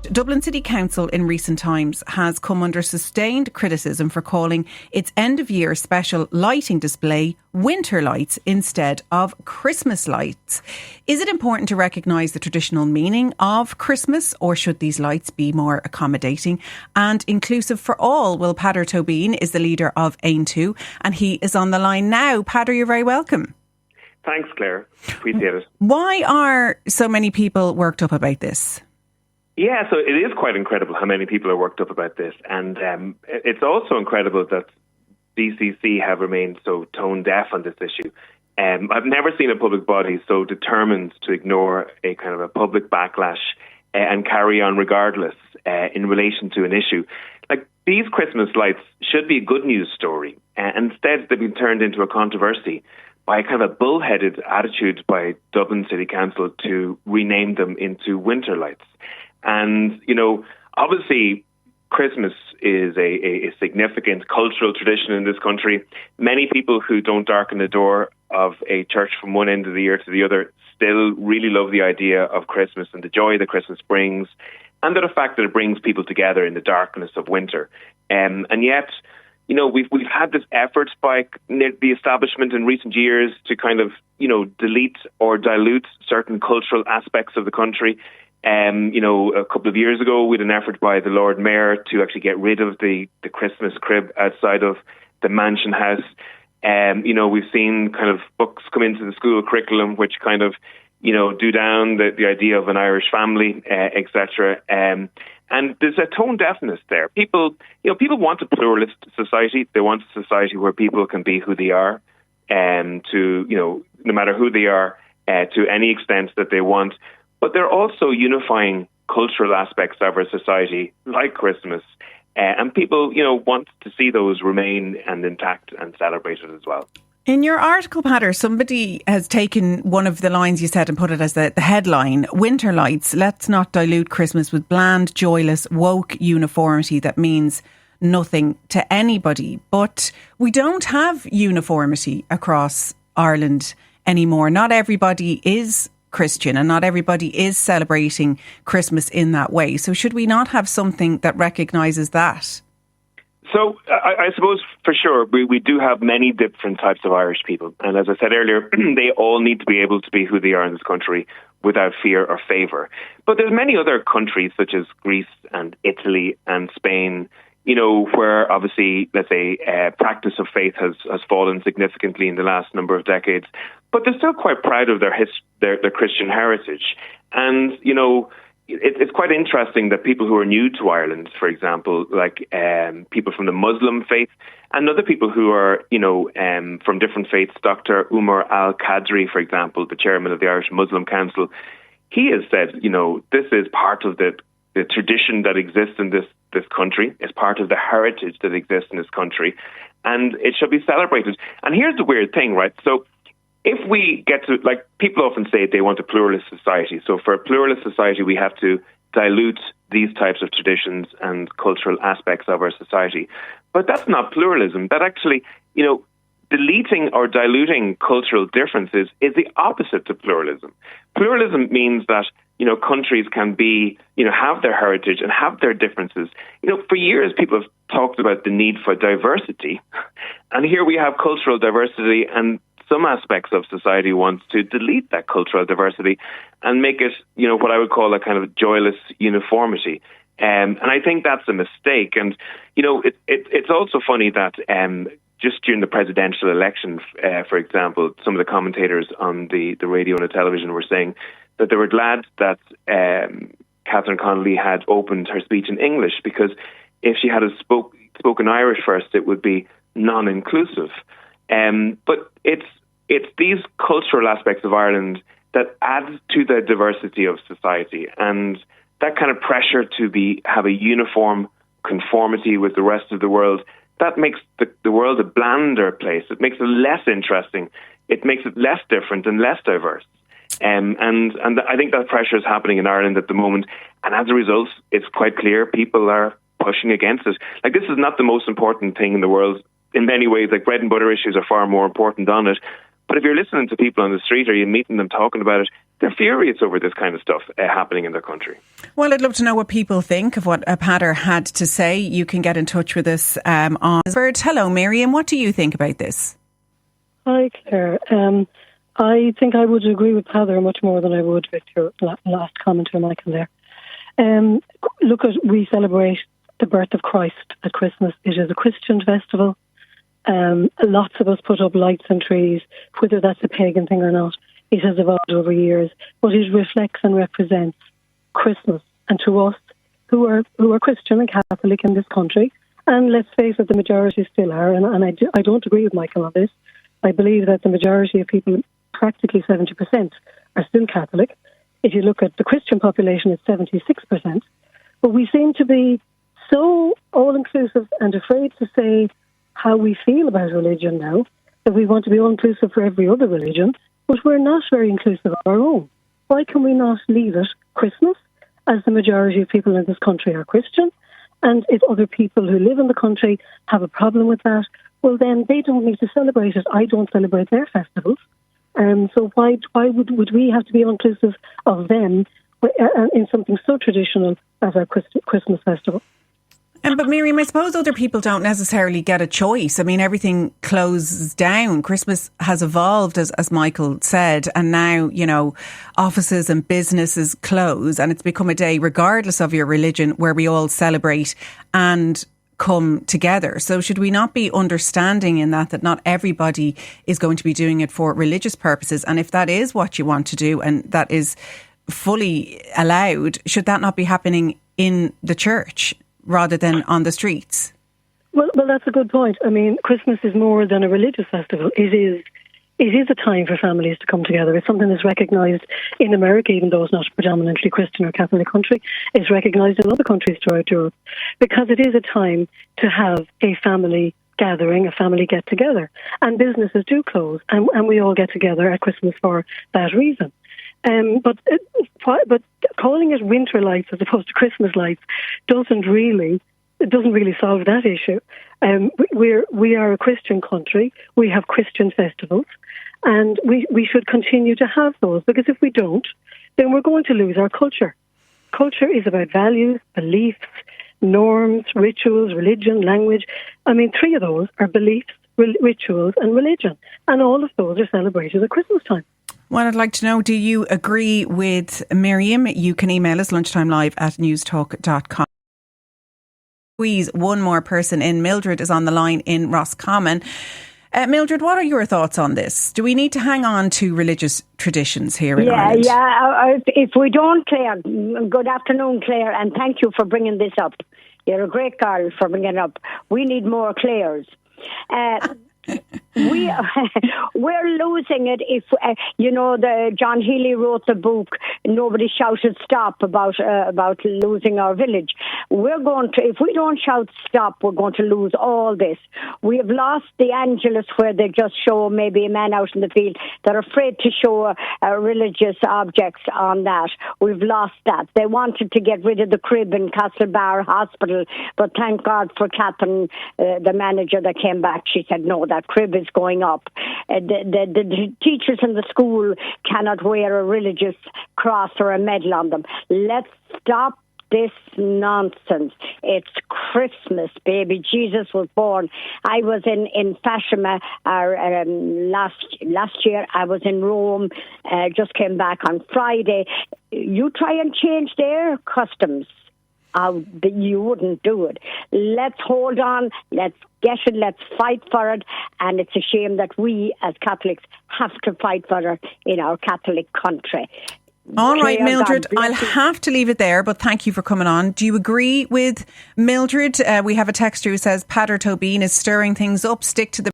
Dublin City Council in recent times has come under sustained criticism for calling its end-of-year special lighting display winter lights instead of Christmas lights. Is it important to recognise the traditional meaning of Christmas, or should these lights be more accommodating and inclusive for all? Well, Peadar Tóibín is the leader of Ain2 and he is on the line now. Peadar, you're very welcome. Thanks, Claire. Appreciate it. Why are so many people worked up about this? Yeah, so it is quite incredible how many people are worked up about this. And it's also incredible that DCC have remained so tone deaf on this issue. I've never seen a public body so determined to ignore a kind of a public backlash and carry on regardless in relation to an issue. Like, these Christmas lights should be a good news story. Instead, they've been turned into a controversy by a kind of a bullheaded attitude by Dublin City Council to rename them into winter lights. And, you know, obviously Christmas is a significant cultural tradition in this country. Many people who don't darken the door of a church from one end of the year to the other still really love the idea of Christmas and the joy that Christmas brings, and the fact that it brings people together in the darkness of winter. And yet, you know, we've had this effort by the establishment in recent years to kind of, you know, delete or dilute certain cultural aspects of the country. You know, a couple of years ago, we had an effort by the Lord Mayor to actually get rid of the Christmas crib outside of the Mansion House. You know, we've seen kind of books come into the school curriculum which kind of, you know, do down the idea of an Irish family, etc. And there's a tone deafness there. People want a pluralist society. They want a society where people can be who they are, to, you know, no matter who they are, to any extent that they want. But they're also unifying cultural aspects of our society, like Christmas. And people, you know, want to see those remain and intact and celebrated as well. In your article, Peadar, somebody has taken one of the lines you said and put it as the headline: winter lights, let's not dilute Christmas with bland, joyless, woke uniformity that means nothing to anybody. But we don't have uniformity across Ireland anymore. Not everybody is Christian and not everybody is celebrating Christmas in that way. So should we not have something that recognises that? So I suppose for sure we do have many different types of Irish people. And as I said earlier, they all need to be able to be who they are in this country without fear or favour. But there's many other countries such as Greece and Italy and Spain, you know, where obviously, let's say, practice of faith has fallen significantly in the last number of decades. But they're still quite proud of their Christian heritage. And, you know, it's quite interesting that people who are new to Ireland, for example, like people from the Muslim faith and other people who are, you know, from different faiths, Dr. Umar Al-Qadri, for example, the chairman of the Irish Muslim Council, he has said, you know, this is part of the tradition that exists in this country. It's part of the heritage that exists in this country, and it should be celebrated. And here's the weird thing, right? So if we get to, like, people often say they want a pluralist society. So for a pluralist society, we have to dilute these types of traditions and cultural aspects of our society. But that's not pluralism. That actually, you know, deleting or diluting cultural differences is the opposite to pluralism. Pluralism means that, you know, countries can be, you know, have their heritage and have their differences. You know, for years people have talked about the need for diversity. And here we have cultural diversity, and some aspects of society wants to delete that cultural diversity and make it, you know, what I would call a kind of joyless uniformity. And I think that's a mistake. And, you know, it's also funny that just during the presidential election, for example, some of the commentators on the radio and the television were saying that they were glad that Catherine Connolly had opened her speech in English, because if she had spoken Irish first, it would be non-inclusive. But it's these cultural aspects of Ireland that add to the diversity of society, and that kind of pressure to have a uniform conformity with the rest of the world, that makes the world a blander place. It makes it less interesting. It makes it less different and less diverse. And I think that pressure is happening in Ireland at the moment. And as a result, it's quite clear people are pushing against it. Like, this is not the most important thing in the world. In many ways, like, bread and butter issues are far more important on it. But if you're listening to people on the street or you're meeting them talking about it, they're furious over this kind of stuff happening in their country. Well, I'd love to know what people think of what Peadar had to say. You can get in touch with us on Bird. Hello, Miriam. What do you think about this? Hi, Claire. I think I would agree with Peadar much more than I would with your last commenter, Michael, there. We celebrate the birth of Christ at Christmas. It is a Christian festival. Lots of us put up lights and trees, whether that's a pagan thing or not. It has evolved over years, but it reflects and represents Christmas. And to us, who are Christian and Catholic in this country, and let's face it, the majority still are, and I don't agree with Michael on this. I believe that the majority of people, practically 70%, are still Catholic. If you look at the Christian population, it's 76%. But we seem to be so all-inclusive and afraid to say how we feel about religion now, that we want to be all-inclusive for every other religion, but we're not very inclusive of our own. Why can we not leave it Christmas, as the majority of people in this country are Christian? And if other people who live in the country have a problem with that, well, then they don't need to celebrate it. I don't celebrate their festivals. So why would we have to be inclusive of them in something so traditional as our Christmas festival? But Miriam, I suppose other people don't necessarily get a choice. I mean, everything closes down. Christmas has evolved, as Michael said, and now, offices and businesses close, and it's become a day, regardless of your religion, where we all celebrate and come together. So should we not be understanding in that not everybody is going to be doing it for religious purposes? And if that is what you want to do and that is fully allowed, should that not be happening in the church rather than on the streets? Well, that's a good point. I mean, Christmas is more than a religious festival. It is a time for families to come together. It's something that's recognised in America, even though it's not a predominantly Christian or Catholic country. It's recognised in other countries throughout Europe, because it is a time to have a family gathering, a family get-together. And businesses do close, and we all get together at Christmas for that reason. But calling it winter lights as opposed to Christmas lights doesn't really solve that issue. We are a Christian country. We have Christian festivals, and we should continue to have those, because if we don't, then we're going to lose our culture. Culture is about values, beliefs, norms, rituals, religion, language. I mean, 3 of those are beliefs, rituals and religion, and all of those are celebrated at Christmas time. Well, I'd like to know, do you agree with Miriam? You can email us lunchtimelive@newstalk.com. Squeeze one more person in. Mildred is on the line in Roscommon. Mildred, what are your thoughts on this? Do we need to hang on to religious traditions here in Ireland? Yeah. If we don't, Claire, good afternoon, Claire, and thank you for bringing this up. You're a great girl for bringing it up. We need more Claires. We're losing it if the John Healy wrote the book Nobody Shouted Stop about losing our village. If we don't shout stop, we're going to lose all this. We have lost the Angelus, where they just show maybe a man out in the field. They're afraid to show religious objects on that. We've lost that. They wanted to get rid of the crib in Castlebar Hospital, but thank God for Catherine, the manager that came back. She said, no, that crib is going up. The teachers in the school cannot wear a religious cross or a medal on them. Let's stop this nonsense. It's Christmas, baby. Jesus was born. I was in Fashima last year. I was in Rome. Just came back on Friday. You try and change their customs. You wouldn't do it. Let's hold on. Let's get it. Let's fight for it. And it's a shame that we, as Catholics, have to fight for it in our Catholic country. All right, Mildred, I'll have to leave it there, but thank you for coming on. Do you agree with Mildred? We have a texter who says Peadar Tóibín is stirring things up. Stick to the